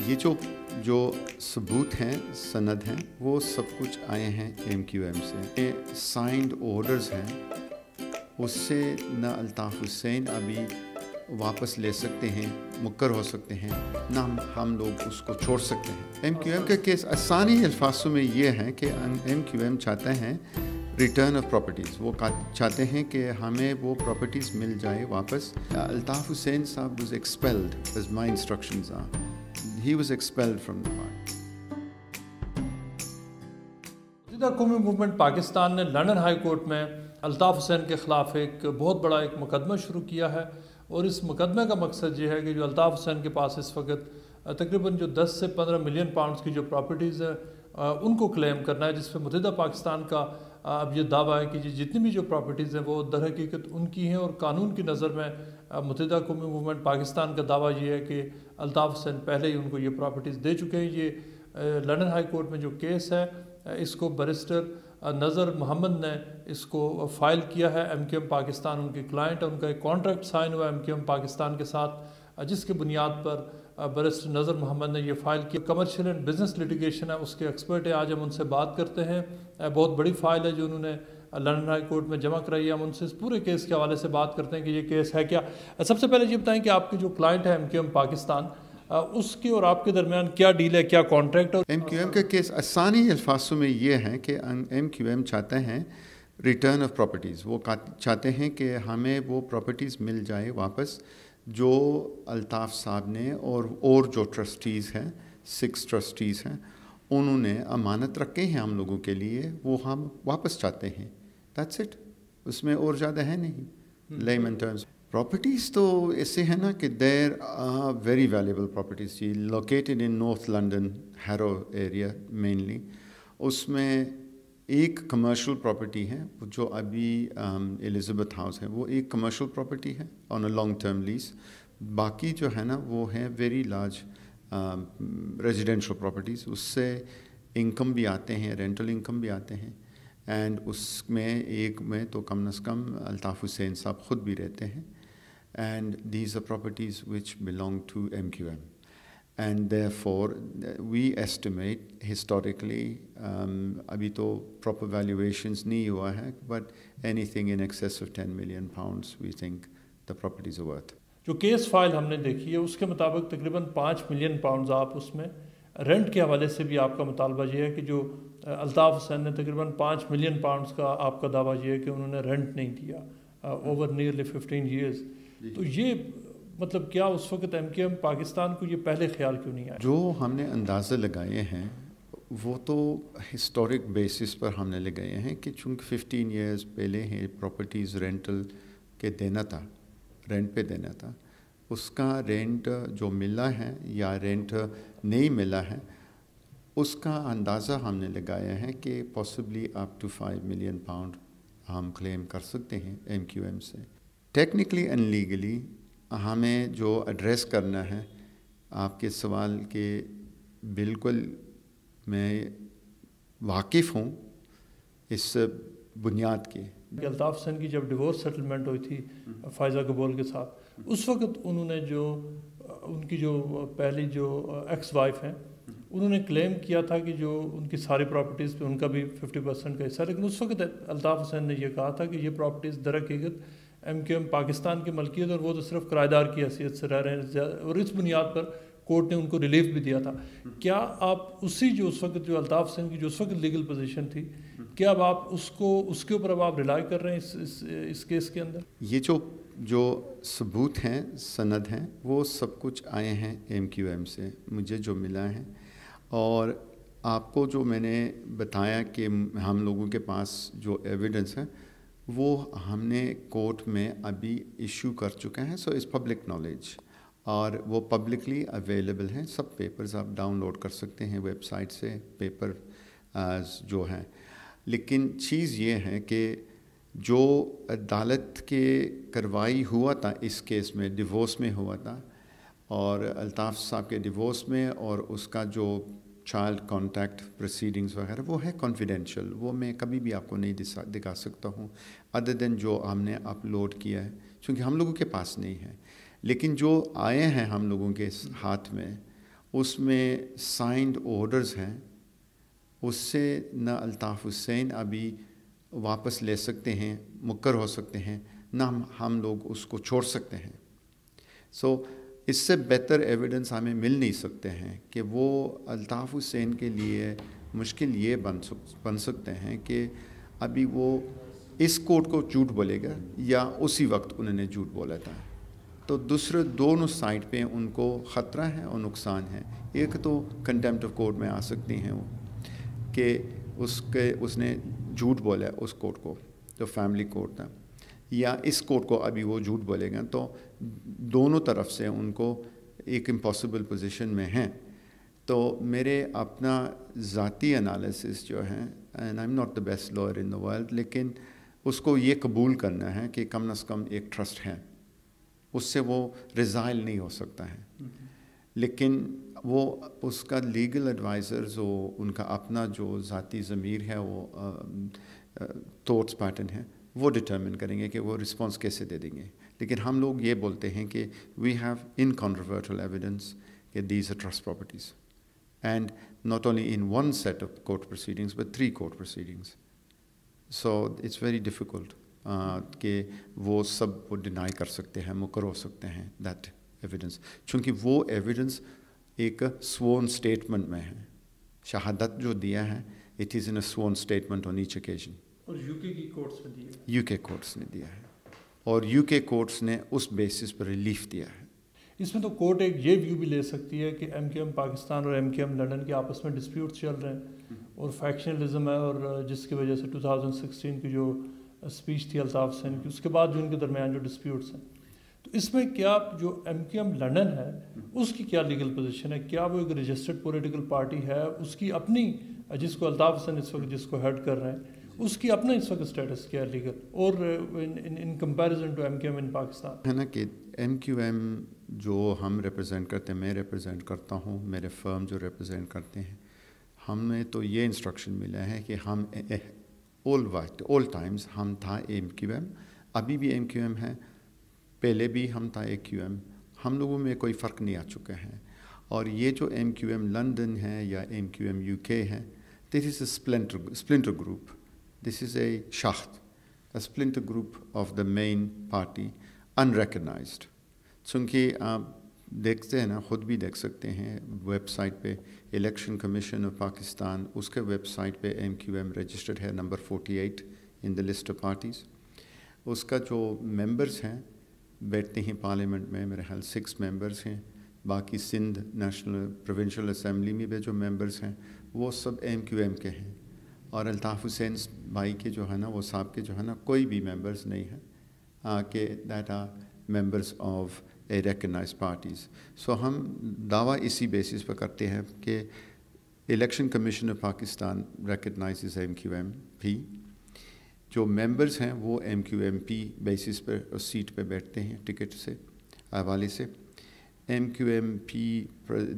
یہ جو ثبوت ہیں، سند ہیں، وہ سب کچھ آئے ہیں MQM سے۔ یہ سائنڈ آرڈرز ہیں، اس سے نہ الطاف حسین ابھی واپس لے سکتے ہیں، مقر ہو سکتے ہیں، نہ ہم لوگ اس کو چھوڑ سکتے ہیں۔ MQM کا کیس آسانی الفاظوں میں یہ ہے کہ MQM چاہتے ہیں ریٹرن آف پراپرٹیز، وہ چاہتے ہیں کہ ہمیں وہ پراپرٹیز مل جائے واپس۔ الطاف حسین صاحب was expelled as my instructions are. He was expelled from the party. متحدہ قومی موومنٹ پاکستان نے لندن ہائی کورٹ میں الطاف حسین کے خلاف ایک بہت بڑا مقدمہ شروع کیا ہے، اور اس مقدمے کا مقصد یہ ہے کہ جو الطاف حسین کے پاس اس وقت تقریباً جو 10 سے 15 ملین پاؤنڈز کی جو پراپرٹیز ہیں ان کو کلیم کرنا ہے، جس پہ متحدہ پاکستان کا اب یہ دعویٰ ہے کہ جتنی بھی جو پراپرٹیز ہیں وہ در حقیقت ان کی ہیں، اور قانون کی نظر میں متحدہ قومی موومنٹ پاکستان کا دعویٰ یہ ہے کہ الطاف حسین پہلے ہی ان کو یہ پراپرٹیز دے چکے ہیں۔ یہ لندن ہائی کورٹ میں جو کیس ہے، اس کو بیرسٹر نظر محمد نے اس کو فائل کیا ہے۔ MQM پاکستان ان کی کلائنٹ ہے، ان کا ایک کانٹریکٹ سائن ہوا ہے MQM پاکستان کے ساتھ، جس کے بنیاد پر بیرسٹر نظر محمد نے یہ فائل کیا۔ کمرشل اینڈ بزنس لٹیگیشن ہے، اس کے ایکسپرٹ ہیں، آج ہم ان سے بات کرتے ہیں۔ بہت بڑی فائل ہے جو انہوں نے لندن ہائی کورٹ میں جمع کرائی ہے، ہم ان سے اس پورے کیس کے حوالے سے بات کرتے ہیں کہ یہ کیس ہے کیا۔ سب سے پہلے یہ بتائیں کہ آپ کی جو کلائنٹ ہے MQM پاکستان، اس کی اور آپ کے درمیان کیا ڈیل ہے، کیا کانٹریکٹ ہے؟ MQM کا کیس آسانی الفاظوں میں یہ ہے کہ MQM چاہتے ہیں ریٹرن آف پراپرٹیز، وہ چاہتے ہیں کہ ہمیں وہ پراپرٹیز مل جائے واپس جو الطاف صاحب نے اور جو ٹرسٹیز ہیں، 6 ٹرسٹیز ہیں، انہوں نے امانت رکھے ہیں ہم لوگوں کے لیے، وہ ہم واپس چاہتے ہیں۔ دیٹس اٹ، اس میں اور زیادہ ہے نہیں۔ لیمن ٹرمز پراپرٹیز تو ایسے ہیں نا کہ there are very valuable properties, یہ located in north London Harrow area mainly. اس میں ایک کمرشل پراپرٹی ہے جو ابھی الزبتھ ہاؤس ہے، وہ ایک کمرشل پراپرٹی ہے آن اے لانگ ٹرم لیز۔ باقی جو ہے نا وہ ہیں ویری لارج ریزیڈینشل پراپرٹیز، اس سے انکم بھی آتے ہیں، رینٹل انکم بھی آتے ہیں، اینڈ اس میں ایک میں تو کم از کم الطاف حسین صاحب خود بھی رہتے ہیں، and these are properties which belong to MQM. And therefore, we estimate historically, ابھی تو proper valuations نہیں ہوا ہے, but anything in excess of 10 million pounds, we think the properties are worth. جو کیس فائل ہم نے دیکھی ہے اس کے مطابق تقریباً 5 ملین پاؤنڈز آپ اس میں رینٹ کے حوالے سے بھی آپ کا مطالبہ یہ ہے کہ جو الطاف حسین نے تقریباً 5 ملین پاؤنڈز کا آپ کا دعویٰ یہ ہے کہ انہوں نے رینٹ نہیں دیا اوور نیئرلی 15 ایئرز. تو یہ مطلب کیا اس وقت MQM پاکستان کو یہ پہلے خیال کیوں نہیں آیا؟ جو ہم نے اندازے لگائے ہیں وہ تو ہسٹورک بیسس پر ہم نے لگائے ہیں کہ چونکہ 15 ایئرز پہلے ہیں پراپرٹیز رینٹل کے دینا تھا، رینٹ پہ دینا تھا، اس کا رینٹ جو ملا ہے یا رینٹ نہیں ملا ہے اس کا اندازہ ہم نے لگایا ہے کہ possibly up to 5 million pound ہم کلیم کر سکتے ہیں MQM سے۔ ٹیکنیکلی اینڈ لیگلی ہمیں جو ایڈریس کرنا ہے آپ کے سوال کے بالکل میں واقف ہوں اس بنیاد کے۔ الطاف حسین کی جب ڈیورس سیٹلمنٹ ہوئی تھی فائزہ قبول کے ساتھ، اس وقت انہوں نے جو ان کی جو پہلی جو ایکس وائف ہیں انہوں نے کلیم کیا تھا کہ جو ان کی ساری پراپرٹیز پہ ان کا بھی 50% کا حصہ ہے، لیکن اس وقت الطاف حسین نے یہ کہا تھا کہ یہ پراپرٹیز در حقیقت MQM پاکستان کی ملکیت اور وہ تو صرف کرایہ دار کی حیثیت سے رہ رہے ہیں، اور اس بنیاد پر کورٹ نے ان کو ریلیف بھی دیا تھا۔ کیا آپ اسی جو اس وقت جو الطاف حسین کی جو اس وقت لیگل پوزیشن تھی، کیا اب آپ اس کے اوپر اب آپ ریلائی کر رہے ہیں اس کیس کے اندر؟ یہ جو ثبوت ہیں، سند ہیں، وہ سب کچھ آئے ہیں MQM سے، مجھے جو ملا ہے، اور آپ کو جو میں نے بتایا کہ ہم لوگوں کے پاس جو ایویڈنس ہے وہ ہم نے کورٹ میں ابھی ایشو کر چکے ہیں، سو از پبلک نالج، اور وہ پبلکلی اویلیبل ہیں، سب پیپرز آپ ڈاؤن لوڈ کر سکتے ہیں ویب سائٹ سے، پیپر جو ہیں۔ لیکن چیز یہ ہے کہ جو عدالت کے کروائی ہوا تھا اس کیس میں، ڈیورس میں ہوا تھا، اور الطاف صاحب کے ڈیورس میں، اور اس کا جو چائلڈ کانٹیکٹ پروسیڈنگز وغیرہ وہ ہے کانفیڈینشیل، وہ میں کبھی بھی آپ کو نہیں دکھا سکتا ہوں ادر دین جو ہم نے اپلوڈ کیا ہے، چونکہ ہم لوگوں کے پاس نہیں ہے۔ لیکن جو آئے ہیں ہم لوگوں کے ہاتھ میں اس میں سائنڈ آرڈرز ہیں، اس سے نہ الطاف حسین ابھی واپس لے سکتے ہیں، مقر ہو سکتے ہیں، نہ ہم لوگ اس کو چھوڑ سکتے ہیں. سو اس سے بہتر ایویڈنس ہمیں مل نہیں سکتے ہیں کہ وہ الطاف حسین کے لیے مشکل یہ بن سکتے ہیں کہ ابھی وہ اس کورٹ کو جھوٹ بولے گا یا اسی وقت انہوں نے جھوٹ بولا تھا. تو دوسرے دونوں سائڈ پہ ان کو خطرہ ہے اور نقصان ہے. ایک تو کنٹیمپٹ آف کورٹ میں آ سکتی ہیں وہ کہ اس نے جھوٹ بولا ہے اس کورٹ کو جو فیملی کورٹ تھا، یا اس کورٹ کو ابھی وہ جھوٹ بولے گا، تو دونوں طرف سے ان کو ایک امپاسبل پوزیشن میں ہیں. تو میرے اپنا ذاتی انالیسس جو ہے، and I am not the best lawyer in the world, لیکن اس کو یہ قبول کرنا ہے کہ کم از کم ایک ٹرسٹ ہے، اس سے وہ ریزائل نہیں ہو سکتا ہے. لیکن وہ اس کا لیگل ایڈوائزرز وہ ان کا اپنا جو ذاتی ضمیر ہے، وہ تھاٹس پیٹرن ہے، وہ ڈٹرمن کریں گے کہ وہ رسپانس کیسے دے دیں گے. لیکن ہم لوگ یہ بولتے ہیں کہ وی ہیو انکنٹروورٹل ایویڈنس کہ these are trust properties, and not only in one set of court proceedings but 3 court proceedings. So it's very difficult کہ وہ سب وہ ڈینائی کر سکتے ہیں، مقر ہو سکتے ہیں that evidence، چونکہ وہ ایویڈنس ایک sworn statement میں ہے. شہادت جو دیا ہے it is in a sworn statement on each occasion. اور UK کی کورٹس میں دیا ہے، UK کورٹس نے دیا ہے، اور UK کورٹس نے اس بیسس پر ریلیف دیا ہے. اس میں تو کورٹ ایک یہ ویو بھی لے سکتی ہے کہ MKM پاکستان اور MKM لنڈن کے آپس میں ڈسپیوٹس چل رہے ہیں اور فیکشنلزم ہے، اور جس کی وجہ سے 2016 کی جو اسپیچ تھی الطاف حسین کی، اس کے بعد جو ان کے درمیان جو ڈسپیوٹس ہیں، تو اس میں کیا جو MKM لنڈن ہے اس کی کیا لیگل پوزیشن ہے؟ کیا وہ ایک رجسٹرڈ پولیٹیکل پارٹی ہے؟ اس کی اپنی، جس کو الطاف حسین اس وقت جس کو ہیڈ کر رہے ہیں، اس کی اپنا اس وقت اسٹیٹس کیا ہے لیگل، اور ان کمپیریزن ٹو MKM ان پاکستان؟ ہے نا کہ MQM جو ہم ریپرزینٹ کرتے ہیں، میں ریپرزینٹ کرتا ہوں، میرے فرم جو ریپرزینٹ کرتے ہیں، ہمیں تو یہ انسٹرکشن ملا ہے کہ ہم all times ہم تھا MQM، ابھی بھی MQM ہے، پہلے بھی ہم تھا MQM، ہم لوگوں میں کوئی فرق نہیں آ چکا ہے. اور یہ جو MQM لنڈن ہے یا MQM UK ہے، this is a splinter group. This is a شاخت، a splinter group of the main party, unrecognized. چونکہ آپ دیکھتے ہیں نا، خود بھی دیکھ سکتے ہیں ویب سائٹ پہ الیکشن کمیشن آف پاکستان، اس کے ویب سائٹ پہ MQM رجسٹرڈ ہے نمبر 48 in the list of parties. اس کا جو ممبرس ہیں بیٹھتے ہیں پارلیمنٹ میں، میرے خیال 6 ممبرس ہیں، باقی سندھ نیشنل پروونشل اسمبلی میں بھی جو ممبرس ہیں وہ سب MQM کے ہیں. اور الطاف حسین بھائی کے جو ہے نا، وہ صاحب کے جو ہے نا، کوئی بھی ممبرس نہیں ہیں کہ that are members of a recognise parties. So ہم دعویٰ اسی بیسس پر کرتے ہیں کہ election commission of Pakistan recognises MQM بھی، جو ممبرس ہیں وہ MQMP بیسس پر سیٹ پہ بیٹھتے ہیں ٹکٹ سے حوالے سے. MQMP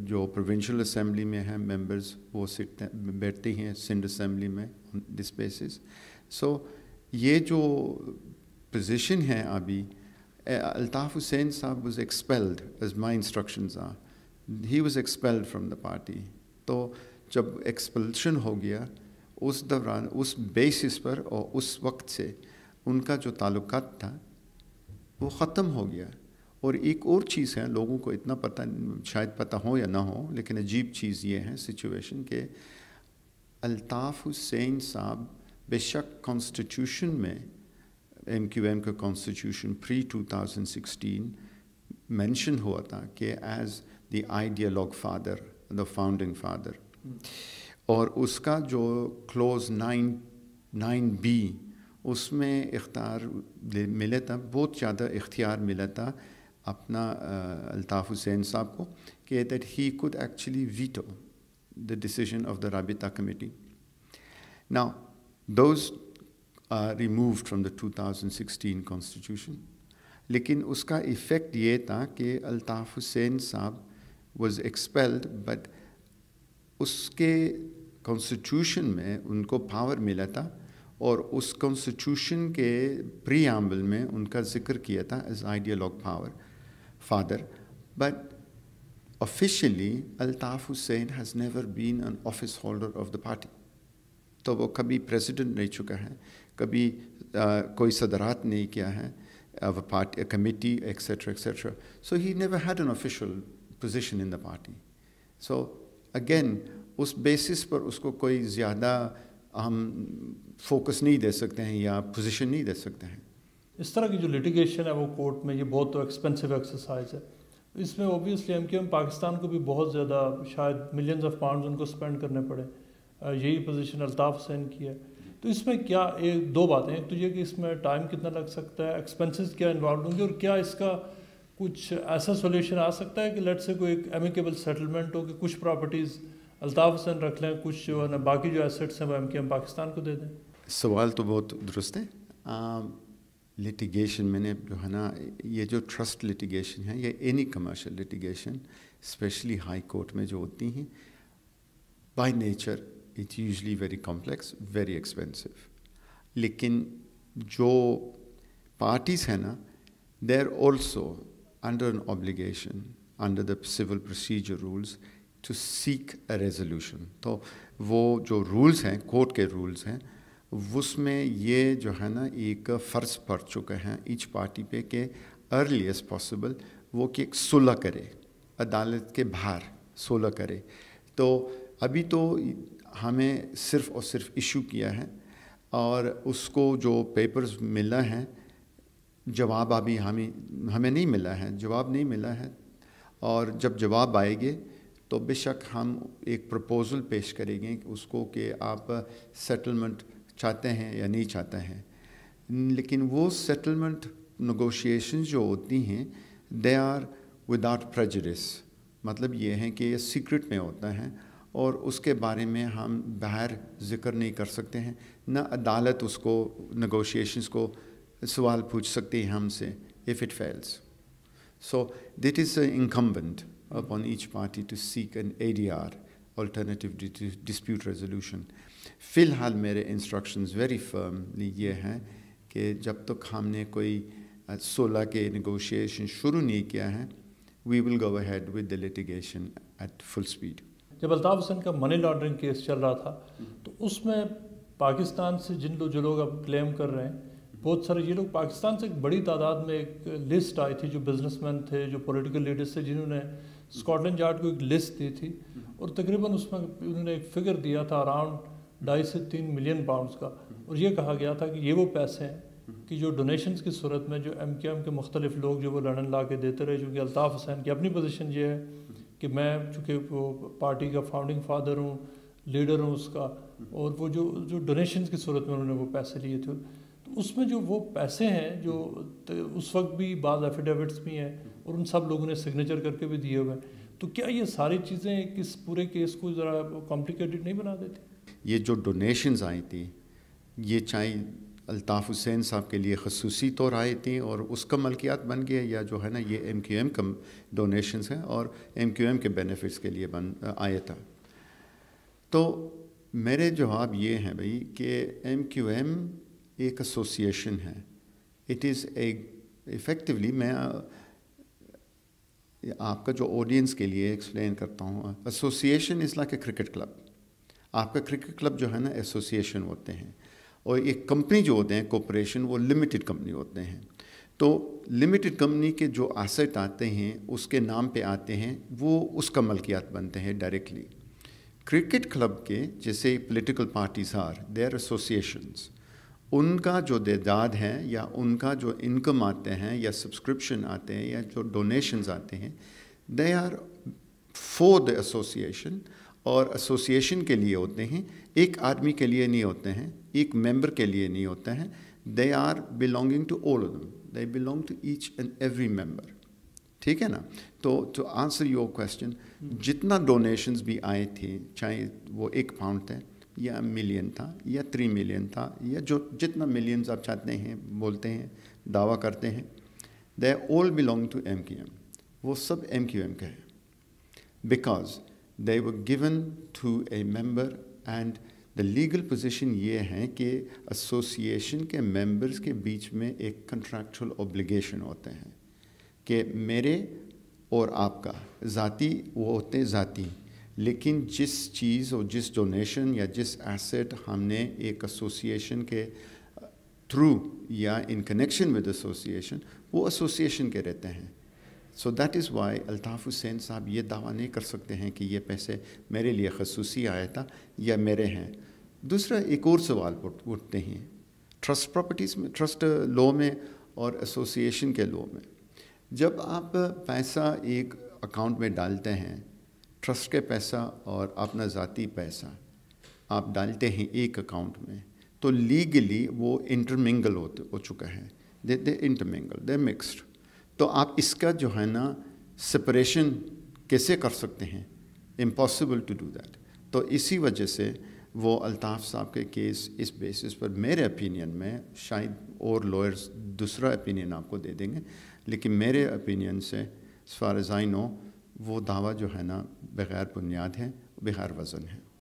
جو پروونشل اسمبلی میں ہیں ممبرز، وہ بیٹھتے ہیں سندھ اسمبلی میں دس بیسس. سو یہ جو پوزیشن ہے ابھی، الطاف حسین صاحب was expelled as my instructions are, he was expelled from the party. تو جب ایکسپلشن ہو گیا اس دوران، اس بیسس پر اور اس وقت سے ان کا جو تعلقات تھا وہ ختم ہو گیا. اور ایک اور چیز ہے، لوگوں کو اتنا پتہ شاید پتہ ہو یا نہ ہو، لیکن عجیب چیز یہ ہے سچویشن کہ الطاف حسین صاحب بے شک کانسٹیٹیوشن میں، MQM کا کانسٹیٹیوشن پری 2016 مینشن ہوا تھا کہ as the ideologue father, the founding father. اور اس کا جو کلوز 9B اس میں اختیار ملا تھا، بہت زیادہ اختیار ملا تھا اپنا الطاف حسین صاحب کو، کہ that he could actually veto the decision of the رابطہ committee. Now those are removed from the 2016 constitution. لیکن اس کا ایفیکٹ یہ تھا کہ الطاف حسین صاحب was expelled, but اس کے کانسٹیٹیوشن میں ان کو پاور ملا تھا، اور اس کانسٹیٹیوشن کے پریامبل میں ان کا ذکر کیا تھا as ideologue power father. But officially Altaf Hussain has never been an office holder of the party. تو وہ کبھی پریزیڈنٹ نہیں چکا ہے, کبھی کوئی صدرات نہیں کیا ہے of a party, a committee, etc., etc. So he never had an official position in the party. So again, اس بیسس پر اس کو کوئی زیادہ ہم فوکس نہیں دے سکتے ہیں یا پوزیشن نہیں دے سکتے ہیں. اس طرح کی جو لٹیگیشن ہے وہ کورٹ میں, یہ بہت ایکسپینسو ایکسرسائز ہے. اس میں اوبویسلی ایم پاکستان کو بھی بہت زیادہ شاید ملینز آف پاؤنڈز ان کو اسپینڈ کرنے پڑے. یہی پوزیشن الطاف حسین کی ہے. تو اس میں کیا دو باتیں, ایک تو یہ کہ اس میں ٹائم کتنا لگ سکتا ہے, ایکسپینسز کیا انوالوڈ ہوں گے, اور کیا اس کا کچھ ایسا سولوشن آ سکتا ہے کہ لیٹ سے کوئی ایک ایمیکیبل سیٹلمنٹ ہو کہ کچھ پراپرٹیز الطاف حسین رکھ لیں, کچھ جو ہے نا باقی جو ایسیٹس ہیں وہ ایم پاکستان کو دے دیں. سوال تو بہت درست ہے. لٹیگیشن میں نے جو ہے نا, یہ جو ٹرسٹ لٹیگیشن ہے یا any commercial litigation specially high court میں جو ہوتی ہیں, by nature it's usually very complex, very expensive. لیکن جو parties ہیں نا, they're also under an obligation under the civil procedure rules to seek a resolution. تو وہ جو رولز ہیں, کورٹ کے رولز ہیں, اس میں یہ جو ہے نا ایک فرض پڑ چکا ہے ایچ پارٹی پہ کہ ارلی ایز پاسبل وہ کہ ایک صلح کرے, عدالت کے باہر صلح کرے. تو ابھی تو ہمیں صرف اور صرف ایشو کیا ہے اور اس کو جو پیپرز ملا ہیں, جواب ابھی ہمیں نہیں ملا ہے, جواب نہیں ملا ہے. اور جب جواب آئے گے تو بے شک ہم ایک پرپوزل پیش کریں گے اس کو کہ آپ سیٹلمنٹ چاہتے ہیں یا نہیں چاہتے ہیں. لیکن وہ سیٹلمنٹ نیگوشیشنز جو ہوتی ہیں دے آر وداؤٹ پریجوڈس. مطلب یہ ہے کہ یہ سیکرٹ میں ہوتا ہے اور اس کے بارے میں ہم باہر ذکر نہیں کر سکتے ہیں, نہ عدالت اس کو نیگوشیشنز کو سوال پوچھ سکتی ہے ہم سے if it fails. So that is incumbent upon each party to seek an ADR, alternative dispute resolution. فی الحال میرے انسٹرکشنز ویری فرملی یہ ہیں کہ جب تک ہم نے کوئی صلح کے نیگوشیشن شروع نہیں کیا ہے, we will go ahead with the litigation at full speed. جب الطاف حسین کا منی لانڈرنگ کیس چل رہا تھا تو اس میں پاکستان سے جو لوگ اب کلیم کر رہے ہیں, بہت سارے یہ لوگ پاکستان سے ایک بڑی تعداد میں ایک لسٹ آئی تھی, جو بزنس مین تھے, جو پولیٹیکل لیڈرز تھے, جنہوں نے اسکاٹلینڈ یارڈ کو ایک لسٹ دی تھی اور تقریباً اس میں انہوں نے ایک فگر دیا تھا اراؤنڈ 2.5 سے 3 ملین پاؤنڈز کا, اور یہ کہا گیا تھا کہ یہ وہ پیسے ہیں کہ جو ڈونیشنز کی صورت میں جو ایم کے مختلف لوگ جو وہ لندن لا کے دیتے رہے. چونکہ الطاف حسین کی اپنی پوزیشن یہ ہے کہ میں چونکہ وہ پارٹی کا فاؤنڈنگ فادر ہوں, لیڈر ہوں اس کا, اور وہ جو ڈونیشنز کی صورت میں انہوں نے وہ پیسے لیے تھے, تو اس میں جو وہ پیسے ہیں جو اس وقت بھی بعض ایفیڈیوٹس بھی ہیں اور ان سب لوگوں نے سگنیچر کر کے بھی دیے ہوئے ہیں. تو کیا یہ ساری چیزیں اس پورے کیس کو ذرا کمپلیکیٹڈ نہیں بنا دیتی؟ یہ جو ڈونیشنز آئی تھیں یہ چاہے الطاف حسین صاحب کے لیے خصوصی طور آئی تھیں اور اس کا ملکیات بن گیا, یا جو ہے نا یہ ایم کا ڈونیشنز ہیں اور ایم کے بینیفٹس کے لیے آیا تھا. تو میرے جواب یہ ہیں بھائی کہ ایم ایک ایسوسیشن ہے. اٹ از ایفیکٹولی, میں آپ کا جو آڈینس کے لیے ایکسپلین کرتا ہوں, association is like a cricket club. آپ کا کرکٹ کلب جو ہے نا ایسوسیشن ہوتے ہیں, اور ایک کمپنی جو ہوتے ہیں کارپوریشن وہ لمیٹڈ کمپنی ہوتے ہیں. تو لمیٹڈ کمپنی کے جو ایسٹ آتے ہیں اس کے نام پہ آتے ہیں, وہ اس کا ملکیات بنتے ہیں ڈائریکٹلی. کرکٹ کلب کے جیسے پولیٹیکل پارٹیز دیر ایسوسیشنز, ان کا جو تعداد ہے یا ان کا جو انکم آتے ہیں یا سبسکرپشن آتے ہیں یا جو ڈونیشنز آتے ہیں, they are for the association. اور ایسوسیشن کے لیے ہوتے ہیں, ایک آدمی کے لیے نہیں ہوتے ہیں, ایک ممبر کے لیے نہیں ہوتے ہیں. They are belonging to all of them, they belong to each and every member. ٹھیک ہے نا. تو ٹو آنسر یور کویسچن, جتنا ڈونیشنز بھی آئے تھے, چاہے وہ 1 پاؤنڈ تھے یا ملین تھا یا 3 ملین تھا یا جو جتنا ملینز آپ چاہتے ہیں بولتے ہیں دعویٰ کرتے ہیں, they all belong to M Q M. وہ سب ایم کیو ایم کا ہے, because they were given to a member. And the legal position یہ ہے کہ ایسوسیشن کے ممبرز کے بیچ میں ایک کنٹریکچوئل obligation ہوتے ہیں کہ میرے اور آپ کا ذاتی وہ ہوتے ہیں ذاتی، لیکن جس چیز اور جس ڈونیشن یا جس ایسٹ ہم نے ایک ایسوسیشن کے تھرو یا ان کنیکشن ود ایسوسیشن، وہ ایسوسیشن کے رہتے ہیں. So that is why Altaf Hussain sahib یہ دعویٰ نہیں کر سکتے ہیں کہ یہ پیسے میرے لیے خصوصی آیا تھا یا میرے ہیں. دوسرا ایک اور سوال اٹھتے ہیں ٹرسٹ پراپرٹیز میں، ٹرسٹ لاء میں اور ایسوسیشن کے لاء میں. جب آپ پیسہ ایک اکاؤنٹ میں ڈالتے ہیں، ٹرسٹ کے پیسہ اور اپنا ذاتی پیسہ آپ ڈالتے ہیں ایک اکاؤنٹ میں، تو لیگلی وہ انٹرمنگل ہو چکا ہے. دے انٹرمنگل، دے مکسڈ. تو آپ اس کا جو ہے نا سپریشن کیسے کر سکتے ہیں؟ Impossible to do that. تو اسی وجہ سے وہ الطاف صاحب کے کیس اس بیسس پر میرے اپینین میں، شاید اور لائرز دوسرا اپینین آپ کو دے دیں گے، لیکن میرے اپینین سے as far as I know وہ دعویٰ جو ہے نا بغیر بنیاد ہے، بغیر وزن ہے.